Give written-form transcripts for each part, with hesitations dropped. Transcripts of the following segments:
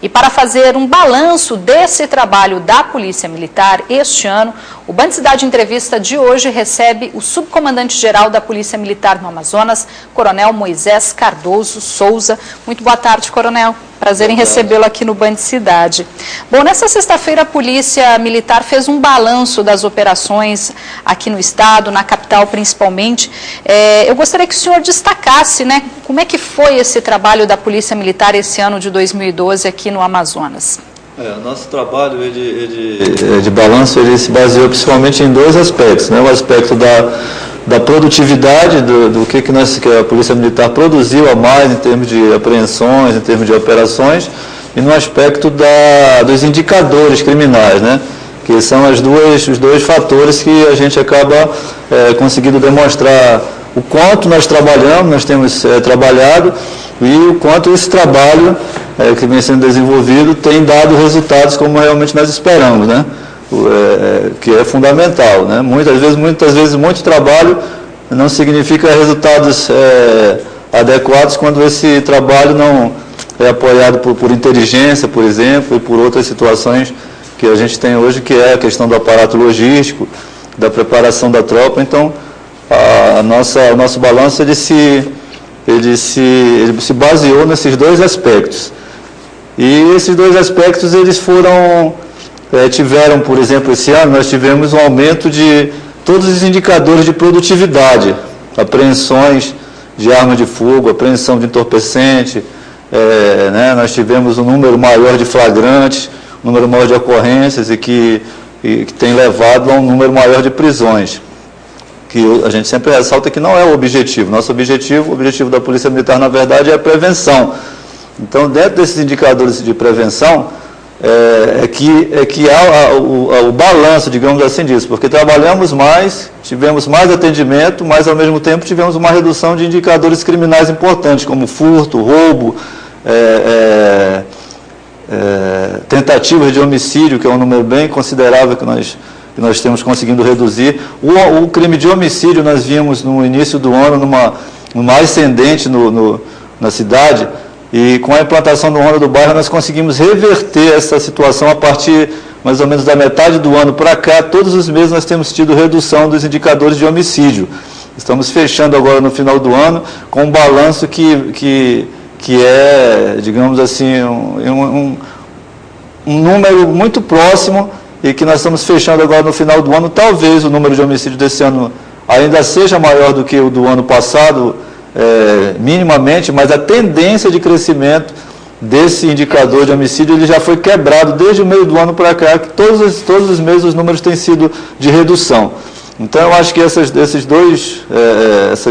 E para fazer um balanço desse trabalho da Polícia Militar este ano, o Band Cidade Entrevista de hoje recebe o subcomandante-geral da Polícia Militar no Amazonas, Coronel Moisés Cardoso Souza. Muito boa tarde, Coronel. Prazer em recebê-lo aqui no Band Cidade. Bom, nessa sexta-feira a Polícia Militar fez um balanço das operações aqui no estado, na capital principalmente. Eu gostaria que o senhor destacasse, né, como é que foi esse trabalho da Polícia Militar esse ano de 2012 aqui no Amazonas. Nosso trabalho de balanço ele se baseou principalmente em dois aspectos, né? O aspecto da produtividade, do que a Polícia Militar produziu a mais em termos de apreensões, em termos de operações, e no aspecto dos indicadores criminais, né? Que são os dois fatores que a gente acaba conseguindo demonstrar o quanto nós trabalhamos, nós temos trabalhado, e o quanto esse trabalho que vem sendo desenvolvido tem dado resultados como realmente nós esperamos, né? Que é fundamental, né? Muitas vezes muito trabalho não significa resultados adequados quando esse trabalho não é apoiado por inteligência, por exemplo, e por outras situações que a gente tem hoje, que é a questão do aparato logístico, da preparação da tropa. Então, o nosso balanço ele se baseou nesses dois aspectos. E esses dois aspectos eles tiveram, por exemplo, esse ano nós tivemos um aumento de todos os indicadores de produtividade, apreensões de arma de fogo, apreensão de entorpecente, né, nós tivemos um número maior de flagrantes, um número maior de ocorrências e que tem levado a um número maior de prisões, que a gente sempre ressalta que não é o objetivo. Nosso objetivo, o objetivo da Polícia Militar, na verdade, é a prevenção. Então, dentro desses indicadores de prevenção, que há o balanço, digamos assim, disso, porque trabalhamos mais, tivemos mais atendimento, mas, ao mesmo tempo, tivemos uma redução de indicadores criminais importantes, como furto, roubo, tentativas de homicídio, que é um número bem considerável que nós temos conseguindo reduzir. O crime de homicídio nós vimos no início do ano numa ascendente na cidade, e com a implantação do Ronda do Bairro nós conseguimos reverter essa situação a partir mais ou menos da metade do ano para cá. Todos os meses nós temos tido redução dos indicadores de homicídio. Estamos fechando agora no final do ano com um balanço que é, digamos assim, um número muito próximo, e que nós estamos fechando agora no final do ano. Talvez o número de homicídios desse ano ainda seja maior do que o do ano passado, minimamente, mas a tendência de crescimento desse indicador de homicídio ele já foi quebrado desde o meio do ano para cá, que todos os meses os números têm sido de redução. Então, eu acho que essas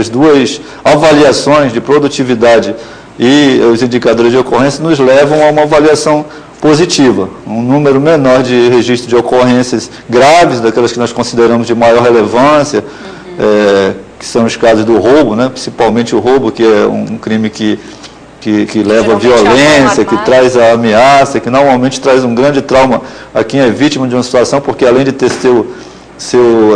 duas avaliações de produtividade e os indicadores de ocorrência nos levam a uma avaliação positiva, um número menor de registro de ocorrências graves, daquelas que nós consideramos de maior relevância, que são os casos do roubo, né? Principalmente o roubo, que é um crime que leva à violência, que traz a ameaça, que normalmente traz um grande trauma a quem é vítima de uma situação, porque além de ter seu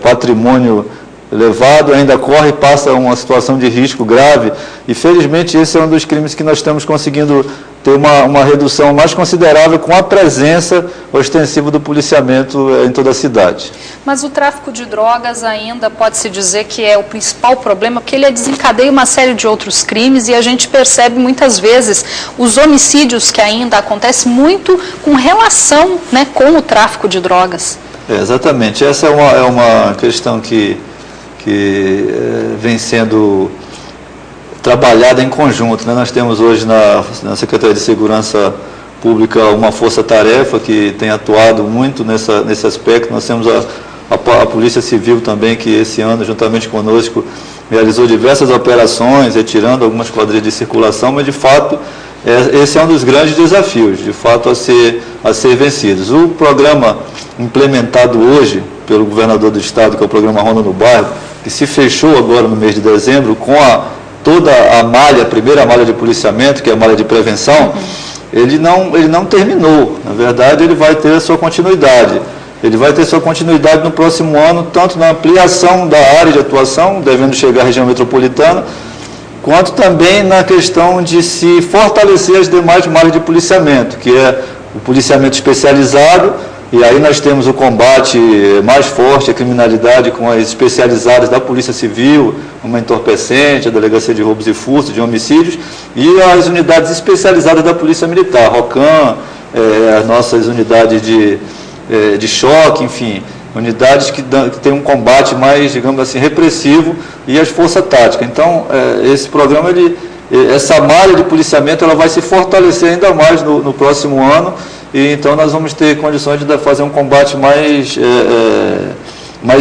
patrimônio levado, ainda passa uma situação de risco grave, e felizmente esse é um dos crimes que nós estamos conseguindo ter uma redução mais considerável com a presença ostensiva do policiamento em toda a cidade. Mas o tráfico de drogas ainda pode-se dizer que é o principal problema, porque ele desencadeia uma série de outros crimes, e a gente percebe muitas vezes os homicídios que ainda acontecem muito com relação, né, com o tráfico de drogas. Exatamente, essa é uma questão que vem sendo trabalhada em conjunto, né? Nós temos hoje na Secretaria de Segurança Pública uma força-tarefa que tem atuado muito nesse aspecto. Nós temos a Polícia Civil também, que esse ano, juntamente conosco, realizou diversas operações, retirando algumas quadrilhas de circulação, mas, de fato, esse é um dos grandes desafios, de fato, a ser vencidos. O programa implementado hoje pelo governador do estado, que é o programa Ronda no Bairro, que se fechou agora no mês de dezembro, com toda a primeira malha de policiamento, que é a malha de prevenção, ele não terminou. Na verdade, ele vai ter a sua continuidade. Ele vai ter sua continuidade no próximo ano, tanto na ampliação da área de atuação, devendo chegar à região metropolitana, quanto também na questão de se fortalecer as demais malhas de policiamento, que é o policiamento especializado, e aí nós temos o combate mais forte à criminalidade com as especializadas da Polícia Civil, uma entorpecente, a Delegacia de Roubos e Furtos, de Homicídios, e as unidades especializadas da Polícia Militar, ROCAM, as nossas unidades de choque, enfim, unidades que têm um combate mais, digamos assim, repressivo, e as forças táticas. Então, esse programa, essa malha de policiamento, ela vai se fortalecer ainda mais no próximo ano, e então nós vamos ter condições de fazer um combate mais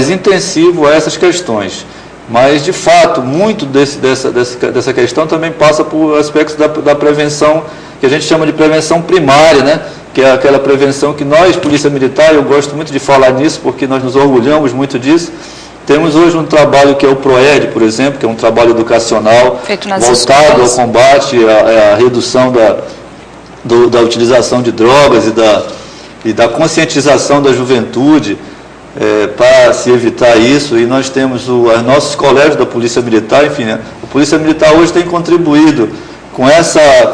intensivo a essas questões. Mas, de fato, muito dessa questão também passa por aspectos da prevenção, que a gente chama de prevenção primária, né? Que é aquela prevenção que nós, Polícia Militar, eu gosto muito de falar nisso, porque nós nos orgulhamos muito disso. Temos hoje um trabalho que é o PROERD, por exemplo, que é um trabalho educacional voltado ao combate, à redução da utilização de drogas e da conscientização da juventude para se evitar isso. E nós temos os nossos colégios da Polícia Militar, enfim, né? A Polícia Militar hoje tem contribuído com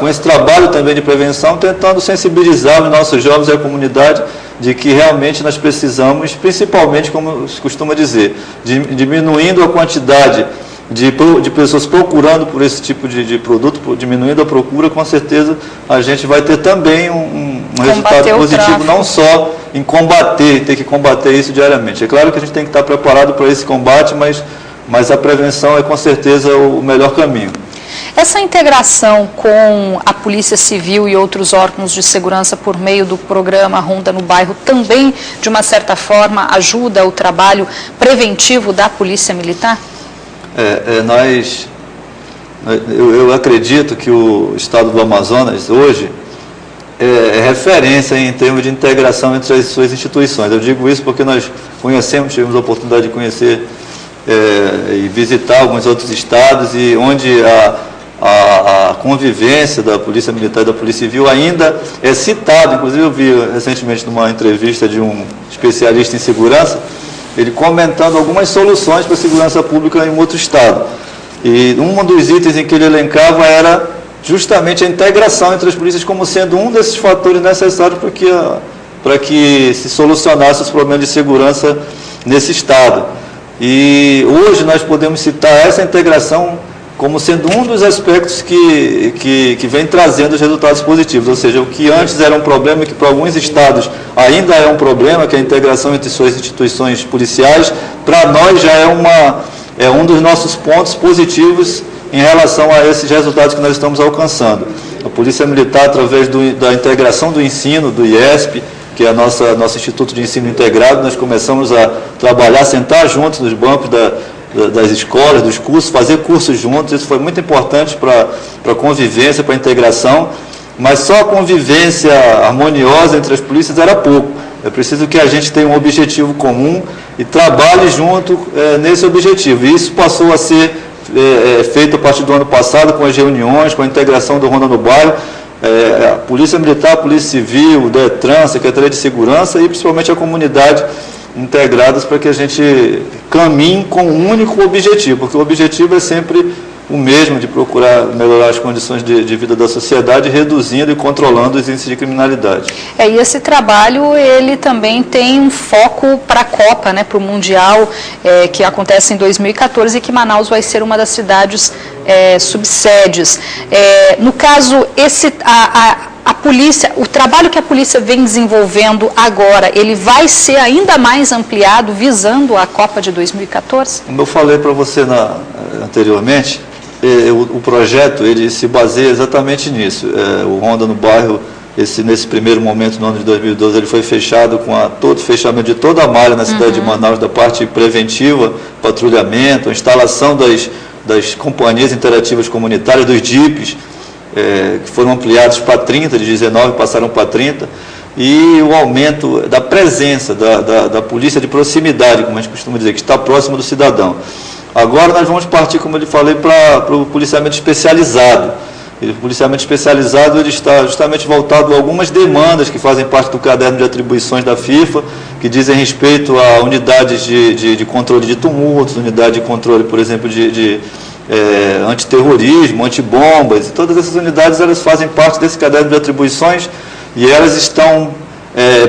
esse trabalho também de prevenção, tentando sensibilizar os nossos jovens e a comunidade de que realmente nós precisamos, principalmente, como se costuma dizer, diminuindo a quantidade de pessoas procurando por esse tipo de produto, diminuindo a procura, com certeza a gente vai ter também um resultado positivo, não só em ter que combater isso diariamente. É claro que a gente tem que estar preparado para esse combate, mas a prevenção é com certeza o melhor caminho. Essa integração com a Polícia Civil e outros órgãos de segurança por meio do programa Ronda no Bairro também, de uma certa forma, ajuda o trabalho preventivo da Polícia Militar? Eu acredito que o Estado do Amazonas hoje é referência em termos de integração entre as suas instituições. Eu digo isso porque nós tivemos a oportunidade de conhecer e visitar alguns outros estados, e onde a convivência da Polícia Militar e da Polícia Civil ainda é citada. Inclusive eu vi recentemente numa entrevista de um especialista em segurança, ele comentando algumas soluções para a segurança pública em um outro estado. E um dos itens em que ele elencava era justamente a integração entre as polícias como sendo um desses fatores necessários para que se solucionasse os problemas de segurança nesse estado. E hoje nós podemos citar essa integração como sendo um dos aspectos que vem trazendo os resultados positivos, ou seja, o que antes era um problema, que para alguns estados ainda é um problema, que é a integração entre suas instituições policiais, para nós já é um dos nossos pontos positivos em relação a esses resultados que nós estamos alcançando. A Polícia Militar, através da integração do ensino, do IESP, que é nosso Instituto de Ensino Integrado, nós começamos a trabalhar, sentar juntos nos bancos das escolas, dos cursos, fazer cursos juntos. Isso foi muito importante para a convivência, para a integração, mas só a convivência harmoniosa entre as polícias era pouco. É preciso que a gente tenha um objetivo comum e trabalhe junto nesse objetivo. E isso passou a ser feito a partir do ano passado, com as reuniões, com a integração do Ronda no Bairro, a Polícia Militar, a Polícia Civil, o DETRAN, a Secretaria de Segurança e principalmente a comunidade integradas, para que a gente caminhe com um único objetivo, porque o objetivo é sempre o mesmo, de procurar melhorar as condições de vida da sociedade, reduzindo e controlando os índices de criminalidade. E esse trabalho, ele também tem um foco para a Copa, né, para o Mundial, que acontece em 2014 e que Manaus vai ser uma das cidades subsedes. No caso, a polícia, o trabalho que a polícia vem desenvolvendo agora, ele vai ser ainda mais ampliado visando a Copa de 2014? Como eu falei para você anteriormente, o projeto ele se baseia exatamente nisso. O Ronda no Bairro, nesse primeiro momento, no ano de 2012, ele foi fechado com todo o fechamento de toda a malha na cidade de Manaus, da parte preventiva, patrulhamento, a instalação das companhias interativas comunitárias, dos DIPs, que foram ampliados para 30, de 19 passaram para 30, e o aumento da presença da polícia de proximidade, como a gente costuma dizer, que está próximo do cidadão. Agora nós vamos partir, como eu lhe falei, para o policiamento especializado. O policiamento especializado ele está justamente voltado a algumas demandas que fazem parte do caderno de atribuições da FIFA, que dizem respeito a unidades de controle de tumultos, unidade de controle, por exemplo, de antiterrorismo, antibombas, e todas essas unidades elas fazem parte desse caderno de atribuições e elas estão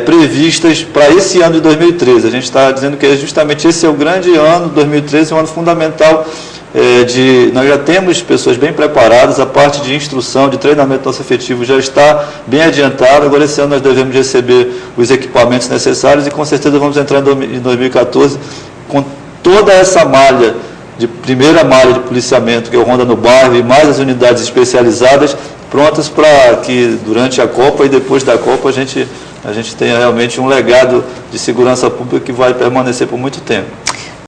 previstas para esse ano de 2013. A gente está dizendo que justamente esse é o grande ano, 2013 é um ano fundamental. Nós já temos pessoas bem preparadas, a parte de instrução, de treinamento nosso efetivo já está bem adiantada. Agora esse ano nós devemos receber os equipamentos necessários e com certeza vamos entrar em 2014 com toda essa malha, primeira malha de policiamento, que é o Ronda no Bairro, e mais as unidades especializadas, prontas para que durante a Copa e depois da Copa a gente tenha realmente um legado de segurança pública que vai permanecer por muito tempo.